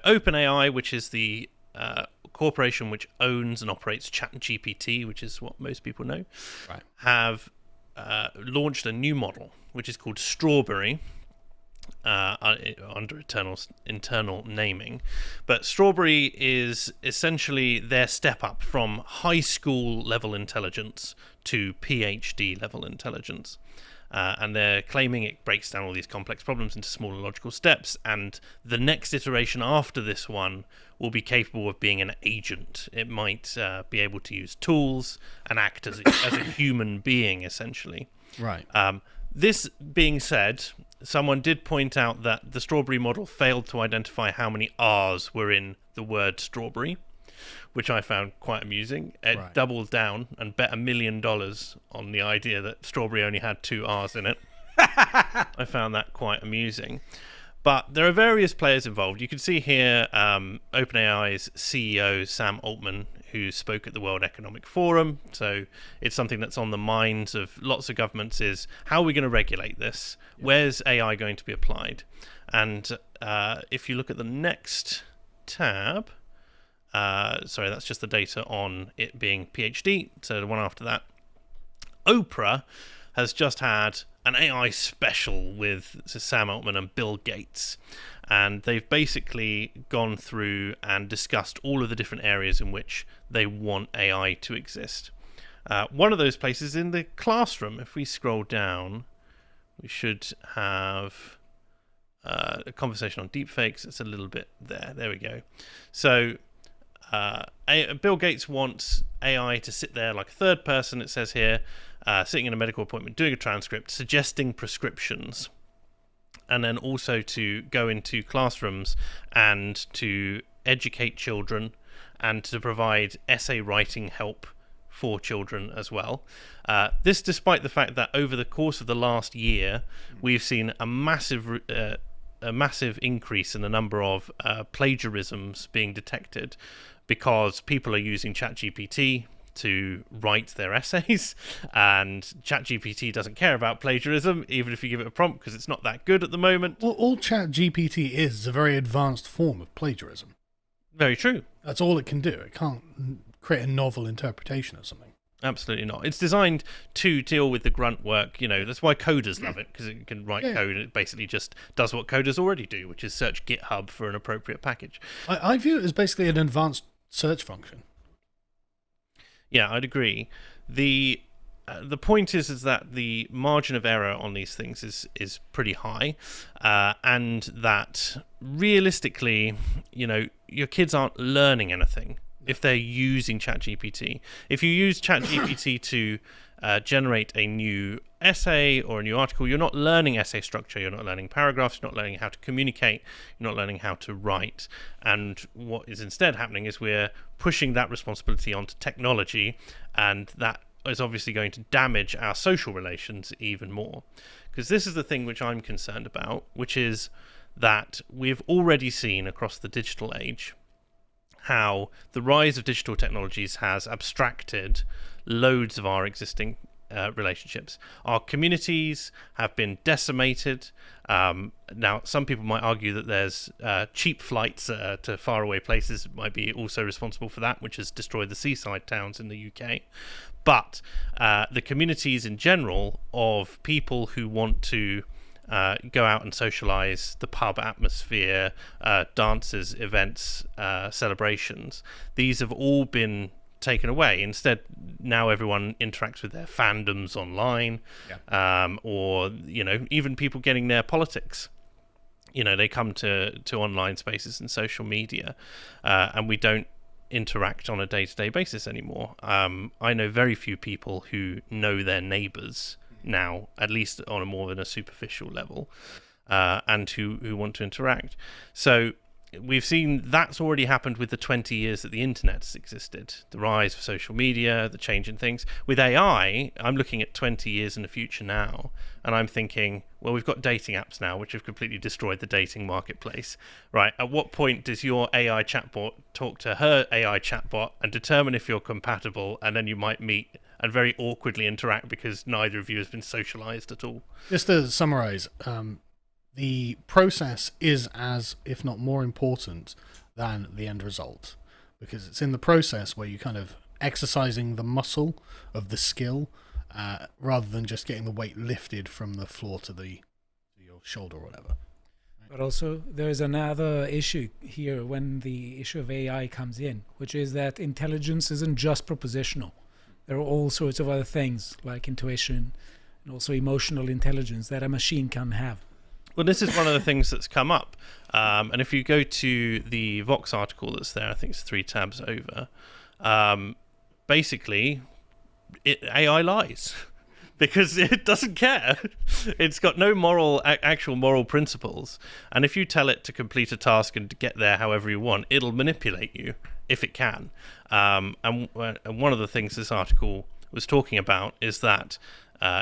OpenAI, which is the corporation which owns and operates ChatGPT, which is what most people know, Right. have launched a new model, which is called Strawberry, under internal naming. But Strawberry is essentially their step up from high school level intelligence to PhD level intelligence. And they're claiming it breaks down all these complex problems into smaller logical steps, and the next iteration after this one will be capable of being an agent. It might be able to use tools and act as a human being, essentially. Right. This being said, someone did point out that the Strawberry model failed to identify how many R's were in the word strawberry, which I found quite amusing. It doubled down and bet $1 million on the idea that strawberry only had 2 R's in it. I found that quite amusing. But there are various players involved. You can see here OpenAI's CEO, Sam Altman, who spoke at the World Economic Forum. So it's something that's on the minds of lots of governments is, how are we going to regulate this? Yeah. Where's AI going to be applied? And if you look at the next tab... sorry, that's just the data on it being PhD. So the one after that, Oprah has just had an AI special with Sam Altman and Bill Gates, and they've basically gone through and discussed all of the different areas in which they want AI to exist. One of those places in the classroom. If we scroll down, we should have a conversation on deepfakes. It's a little bit there. There we go. So Bill Gates wants AI to sit there like a third person, it says here, sitting in a medical appointment, doing a transcript, suggesting prescriptions, and then also to go into classrooms and to educate children and to provide essay writing help for children as well. This despite the fact that over the course of the last year, we've seen a massive increase in the number of plagiarisms being detected, because people are using ChatGPT to write their essays, and ChatGPT doesn't care about plagiarism, even if you give it a prompt, because it's not that good at the moment. Well, all ChatGPT is a very advanced form of plagiarism. Very true. That's all it can do. It can't create a novel interpretation of something. Absolutely not. It's designed to deal with the grunt work. That's why coders love it, because it can write code. It basically just does what coders already do, which is search GitHub for an appropriate package. I view it as basically an advanced search function. Yeah, I'd agree. The point is that the margin of error on these things is pretty high, and that realistically, your kids aren't learning anything if they're using ChatGPT. If you use ChatGPT to generate a new essay or a new article, you're not learning essay structure, you're not learning paragraphs, you're not learning how to communicate, you're not learning how to write. And what is instead happening is we're pushing that responsibility onto technology, and that is obviously going to damage our social relations even more. Because this is the thing which I'm concerned about, which is that we've already seen across the digital age how the rise of digital technologies has abstracted loads of our existing relationships. Our communities have been decimated. Now, some people might argue that there's cheap flights to faraway places might be also responsible for that, which has destroyed the seaside towns in the UK. But the communities in general of people who want to go out and socialise, the pub atmosphere, dances, events, celebrations, these have all been taken away. Instead, now everyone interacts with their fandoms online, or even people getting their politics. They come to online spaces and social media, and we don't interact on a day-to-day basis anymore. I know very few people who know their neighbours now, at least on a more than a superficial level, and who want to interact. So we've seen that's already happened with the 20 years that the internet has existed, the rise of social media, the change in things. With AI, I'm looking at 20 years in the future now, and I'm thinking, well, we've got dating apps now, which have completely destroyed the dating marketplace, right? At what point does your AI chatbot talk to her AI chatbot and determine if you're compatible, and then you might meet and very awkwardly interact because neither of you has been socialized at all? Just to summarize, the process is as, if not more important than the end result, because it's in the process where you're kind of exercising the muscle of the skill, rather than just getting the weight lifted from the floor to your shoulder or whatever. But also, there's another issue here when the issue of AI comes in, which is that intelligence isn't just propositional. There are all sorts of other things like intuition and also emotional intelligence that a machine can have. Well, this is one of the things that's come up. And if you go to the Vox article that's there, I think it's 3 tabs over, basically, AI lies. Because it doesn't care. It's got no actual moral principles. And if you tell it to complete a task and to get there however you want, it'll manipulate you if it can. And one of the things this article was talking about is that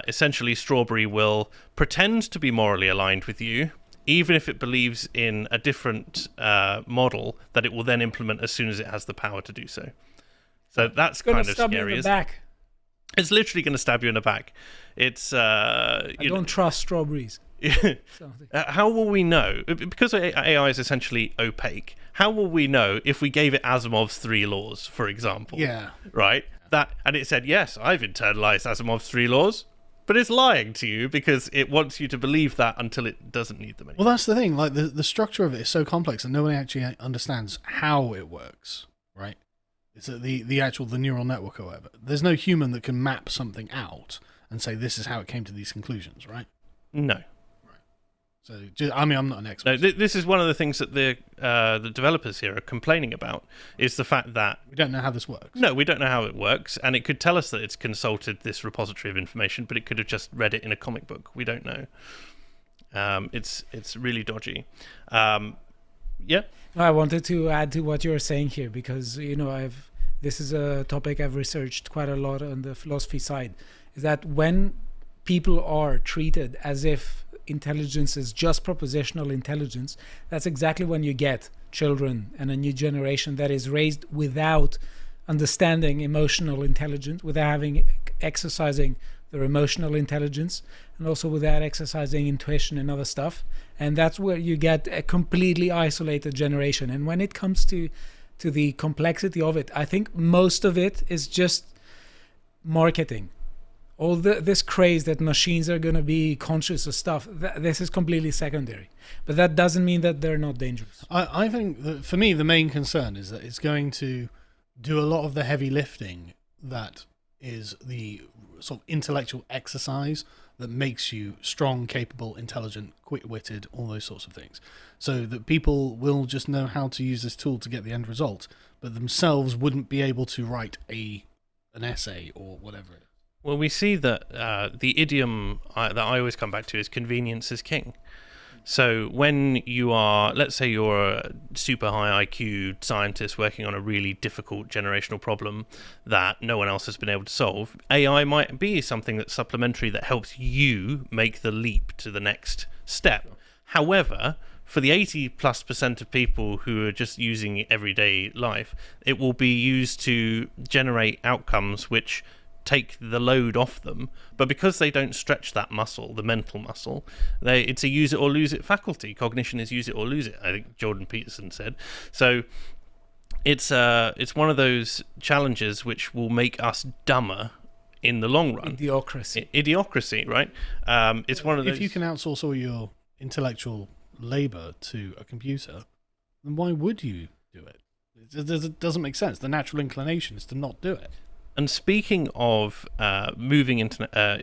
essentially Strawberry will pretend to be morally aligned with you, even if it believes in a different model that it will then implement as soon as it has the power to do so. So that's kind of scary. It's literally going to stab you in the back. It's I don't trust strawberries. How will we know? Because AI is essentially opaque. How will we know if we gave it Asimov's 3 laws, for example? Yeah. Right? And it said, yes, I've internalized Asimov's 3 laws, but it's lying to you because it wants you to believe that until it doesn't need them anymore. Well, that's the thing. Like the structure of it is so complex that nobody actually understands how it works, right? It's the neural network or whatever. There's no human that can map something out and say this is how it came to these conclusions, right? No. Right. So, I'm not an expert. No, this is one of the things that the developers here are complaining about, is the fact that we don't know how this works. No, we don't know how it works, and it could tell us that it's consulted this repository of information, but it could have just read it in a comic book. We don't know. It's really dodgy. Yeah. I wanted to add to what you're saying here because this is a topic I've researched quite a lot on the philosophy side. Is that when people are treated as if intelligence is just propositional intelligence, that's exactly when you get children and a new generation that is raised without understanding emotional intelligence, without exercising their emotional intelligence, and also without exercising intuition and other stuff. And that's where you get a completely isolated generation. And when it comes to the complexity of it, I think most of it is just marketing. All this craze that machines are going to be conscious of stuff, this is completely secondary. But that doesn't mean that they're not dangerous. I think that for me, the main concern is that it's going to do a lot of the heavy lifting that is the sort of intellectual exercise that makes you strong, capable, intelligent, quick-witted, all those sorts of things. So that people will just know how to use this tool to get the end result, but themselves wouldn't be able to write an essay or whatever it is. Well, we see that the idiom that I always come back to is convenience is king. So when you are, let's say you're a super high IQ scientist working on a really difficult generational problem that no one else has been able to solve, AI might be something that's supplementary that helps you make the leap to the next step. However, for the 80+% of people who are just using everyday life, it will be used to generate outcomes which take the load off them, but because they don't stretch that muscle, the mental muscle, it's a use it or lose it faculty. Cognition is use it or lose it, I think Jordan Peterson said. So it's one of those challenges which will make us dumber in the long run. Idiocracy, right? It's one of those. If you can outsource all your intellectual labor to a computer, then why would you do it? It doesn't make sense. The natural inclination is to not do it. And speaking of moving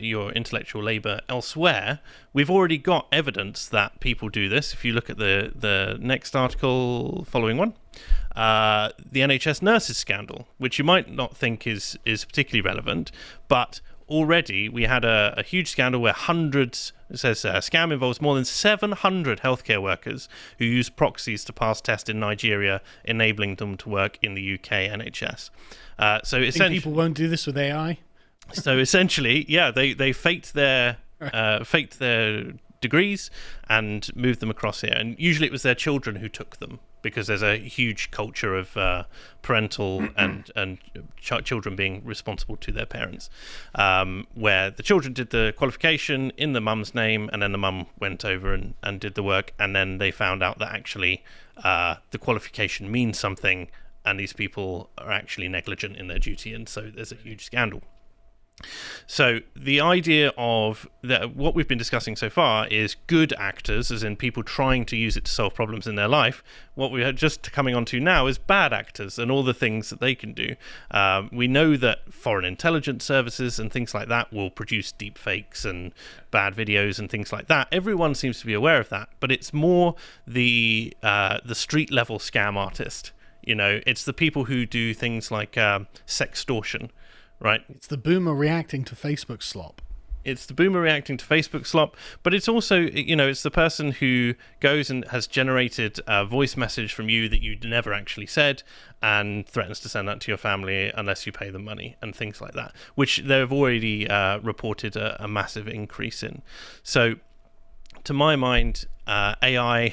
your intellectual labour elsewhere, we've already got evidence that people do this. If you look at the next article, following one, the NHS Nurses Scandal, which you might not think is particularly relevant, but already we had a huge scandal where hundreds, it says scam involves more than 700 healthcare workers who use proxies to pass tests in Nigeria, enabling them to work in the UK NHS. So essentially, people won't do this with AI. So essentially, yeah, they faked their degrees and moved them across here, and usually it was their children who took them because there's a huge culture of parental and children being responsible to their parents, where the children did the qualification in the mum's name, and then the mum went over and did the work, and then they found out that actually the qualification means something, and these people are actually negligent in their duty, and so there's a huge scandal. So the idea of what we've been discussing so far is good actors, as in people trying to use it to solve problems in their life. What we are just coming on to now is bad actors and all the things that they can do. We know that foreign intelligence services and things like that will produce deep fakes and bad videos and things like that. Everyone seems to be aware of that, but it's more the street level scam artist. It's the people who do things like sextortion. Right. It's the boomer reacting to Facebook slop. But it's also, it's the person who goes and has generated a voice message from you that you never actually said and threatens to send that to your family unless you pay them money and things like that, which they've already reported a massive increase in. So, to my mind, AI...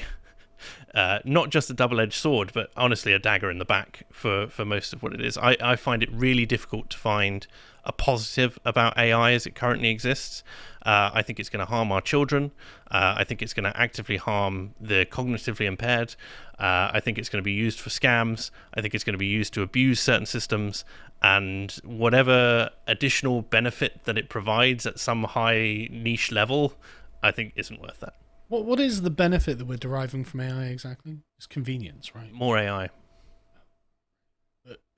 not just a double-edged sword, but honestly a dagger in the back for most of what it is. I find it really difficult to find a positive about AI as it currently exists. I think it's going to harm our children. I think it's going to actively harm the cognitively impaired. I think it's going to be used for scams. I think it's going to be used to abuse certain systems. And whatever additional benefit that it provides at some high niche level, I think isn't worth that. What is the benefit that we're deriving from AI exactly? It's convenience, right? More AI.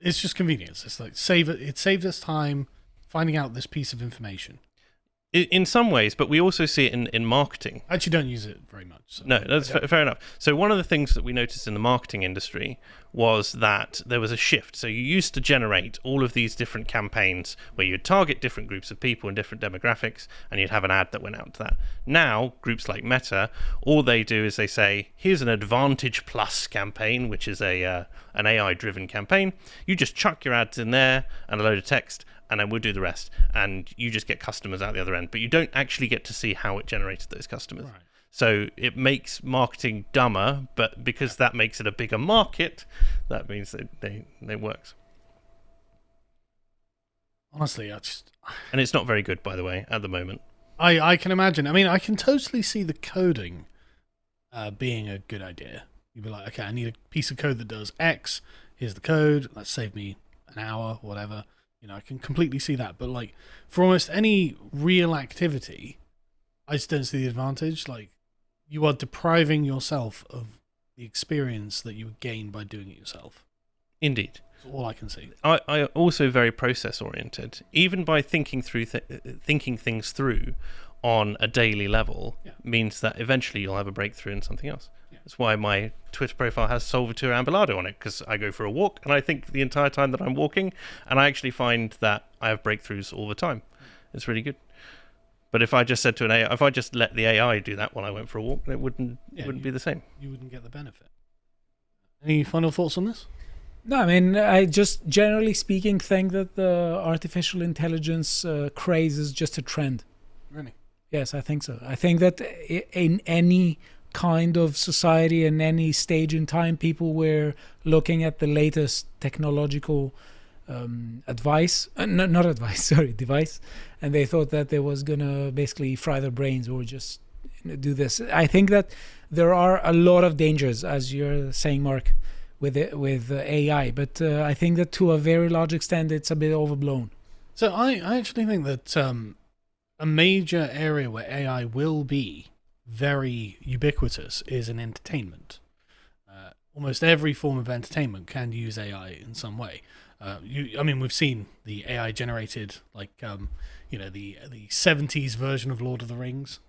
It's just convenience. It's like it saves us time finding out this piece of information. In some ways, but we also see it in marketing. I actually don't use it very much. So. No, that's fair enough. So one of the things that we noticed in the marketing industry was that there was a shift. So you used to generate all of these different campaigns where you'd target different groups of people and different demographics, and you'd have an ad that went out to that. Now, groups like Meta, all they do is they say, here's an Advantage Plus campaign, which is an AI-driven campaign. You just chuck your ads in there and a load of text, and then we'll do the rest. And you just get customers out the other end. But you don't actually get to see how it generated those customers. Right. So it makes marketing dumber, but because that makes it a bigger market, that means that they works. Honestly, and it's not very good, by the way, at the moment. I can imagine. I mean, I can totally see the coding being a good idea. You'd be like, okay, I need a piece of code that does X. Here's the code. Let's save me an hour, whatever. I can completely see that. But like for almost any real activity, I just don't see the advantage. Like you are depriving yourself of the experience that you would gain by doing it yourself. Indeed. That's all I can see. I also very process oriented. Even by thinking things through on a daily level means that eventually you'll have a breakthrough in something else. That's why my Twitter profile has Solvitur Ambulado on it, because I go for a walk and I think the entire time that I'm walking, and I actually find that I have breakthroughs all the time. It's really good. But if I just said to an AI, if I just let the AI do that while I went for a walk, it wouldn't be the same. You wouldn't get the benefit. Any final thoughts on this? No, I mean, I just generally speaking think that the artificial intelligence craze is just a trend. Really? Yes, I think so. I think that in any kind of society and any stage in time, people were looking at the latest technological device, and they thought that they was gonna basically fry their brains or just do this. I think that there are a lot of dangers, as you're saying, Mark, with AI, but I think that to a very large extent it's a bit overblown. So I actually think that a major area where AI will be very ubiquitous is in entertainment. Almost every form of entertainment can use AI in some way. We've seen the AI generated, like the 70s version of Lord of the Rings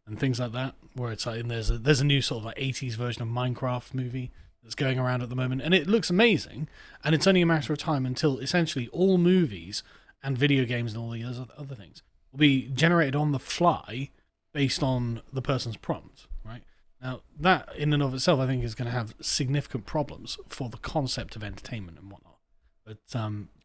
and things like that, where it's like, and there's a new sort of like 80s version of Minecraft movie that's going around at the moment, and it looks amazing. And it's only a matter of time until essentially all movies and video games and all the other things will be generated on the fly based on the person's prompt, right? Now, that in and of itself, I think, is going to have significant problems for the concept of entertainment and whatnot.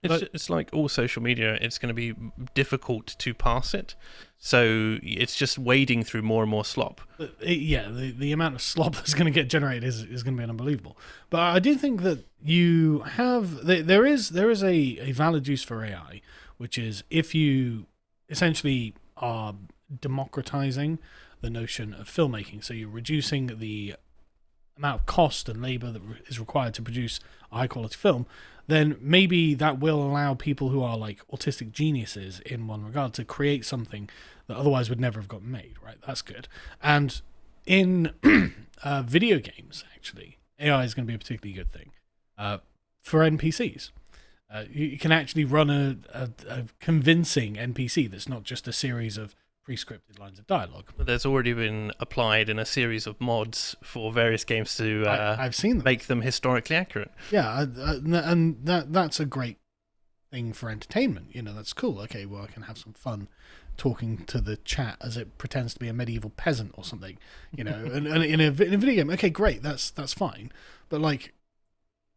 It's like all social media. It's going to be difficult to parse it. So it's just wading through more and more slop. The amount of slop that's going to get generated is going to be unbelievable. But I do think that you have there is a valid use for AI, which is if you essentially are democratizing the notion of filmmaking. So you're reducing the amount of cost and labor that is required to produce a high quality film, then maybe that will allow people who are like autistic geniuses in one regard to create something that otherwise would never have gotten made, right? That's good. And in video games, actually, AI is going to be a particularly good thing for NPCs. You can actually run a convincing NPC that's not just a series of pre-scripted lines of dialogue. There's already been applied in a series of mods for various games to I've seen them. Make them historically accurate. Yeah, and that's a great thing for entertainment. That's cool. Okay, well, I can have some fun talking to the chat as it pretends to be a medieval peasant or something. And in a video game, okay, great, that's fine. But like,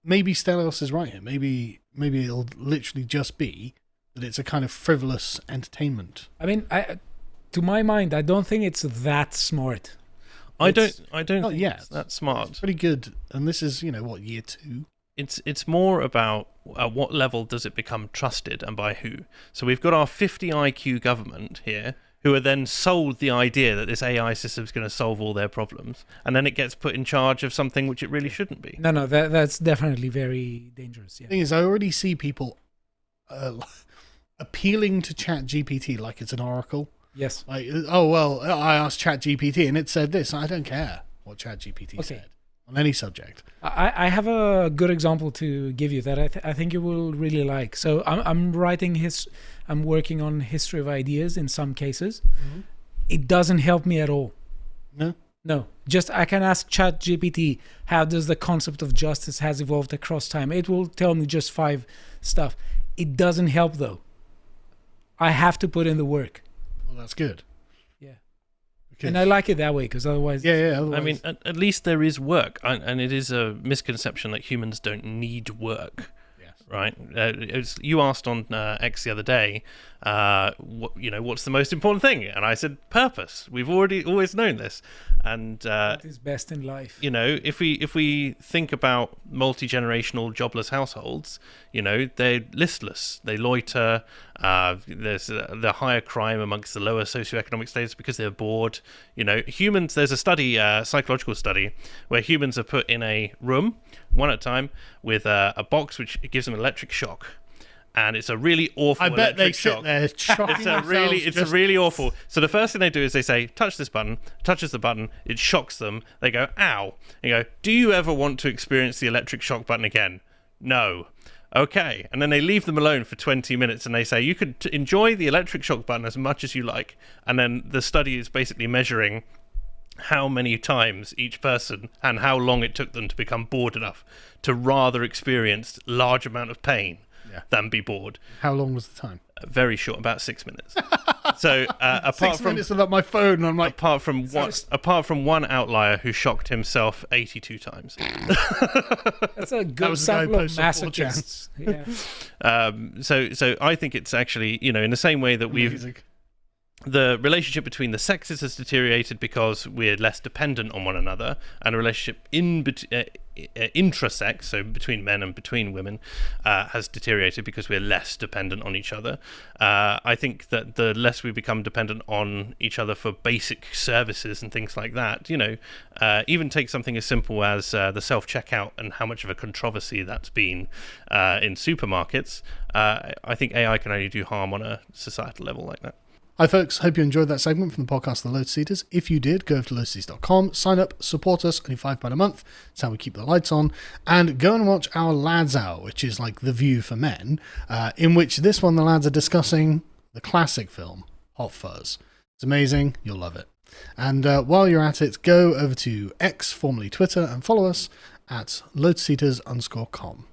maybe Stelios is right here. Maybe it'll literally just be that it's a kind of frivolous entertainment. I mean, to my mind, I don't think it's that smart. I don't think yet. It's that smart. It's pretty good. And this is, year 2? It's more about at what level does it become trusted and by who. So we've got our 50 IQ government here who are then sold the idea that this AI system is going to solve all their problems. And then it gets put in charge of something which it really shouldn't be. No, that's definitely very dangerous. Yeah. The thing is, I already see people appealing to ChatGPT like it's an oracle. Yes. Like, oh, well, I asked ChatGPT and it said this. I don't care what ChatGPT said on any subject. I have a good example to give you that I think you will really like. So I'm working on history of ideas in some cases. Mm-hmm. It doesn't help me at all. No. Just I can ask ChatGPT, how does the concept of justice has evolved across time? It will tell me just 5 stuff. It doesn't help though. I have to put in the work. Well, that's good. Yeah. And I like it that way because otherwise... Yeah. Otherwise... I mean, at least there is work. And it is a misconception that humans don't need work. Yes. Right? You asked on X the other day, what's the most important thing? And I said, purpose. We've always known this. And what is best in life? If we think about multi-generational jobless households, they're listless, they loiter. There's the higher crime amongst the lower socioeconomic status because they're bored. Humans. There's a study, psychological study, where humans are put in a room, one at a time, with a box which gives them electric shock. And it's a really awful electric shock. It's really awful. So the first thing they do is they say, touch this button, touches the button, it shocks them. They go, ow. They go, do you ever want to experience the electric shock button again? No. Okay. And then they leave them alone for 20 minutes and they say, you could enjoy the electric shock button as much as you like. And then the study is basically measuring how many times each person and how long it took them to become bored enough to rather experience large amount of pain than be bored. How long was the time? Very short, about 6 minutes. So apart 6 minutes without my phone, I'm like... Apart from one outlier who shocked himself 82 times. That's a good sample of masochists. So I think it's actually, in the same way that the relationship between the sexes has deteriorated because we're less dependent on one another, and a relationship intrasex, so between men and between women, has deteriorated because we're less dependent on each other. I think that the less we become dependent on each other for basic services and things like that, even take something as simple as the self-checkout and how much of a controversy that's been in supermarkets, I think AI can only do harm on a societal level like that. Hi folks, hope you enjoyed that segment from the podcast The Lotus Eaters. If you did, go over to lotuseaters.com, sign up, support us, only £5 a month. That's how we keep the lights on. And go and watch our Lads Hour, which is like The View for men, in which this one the lads are discussing the classic film, Hot Fuzz. It's amazing, you'll love it. And while you're at it, go over to X, formerly Twitter, and follow us at lotuseaters_com.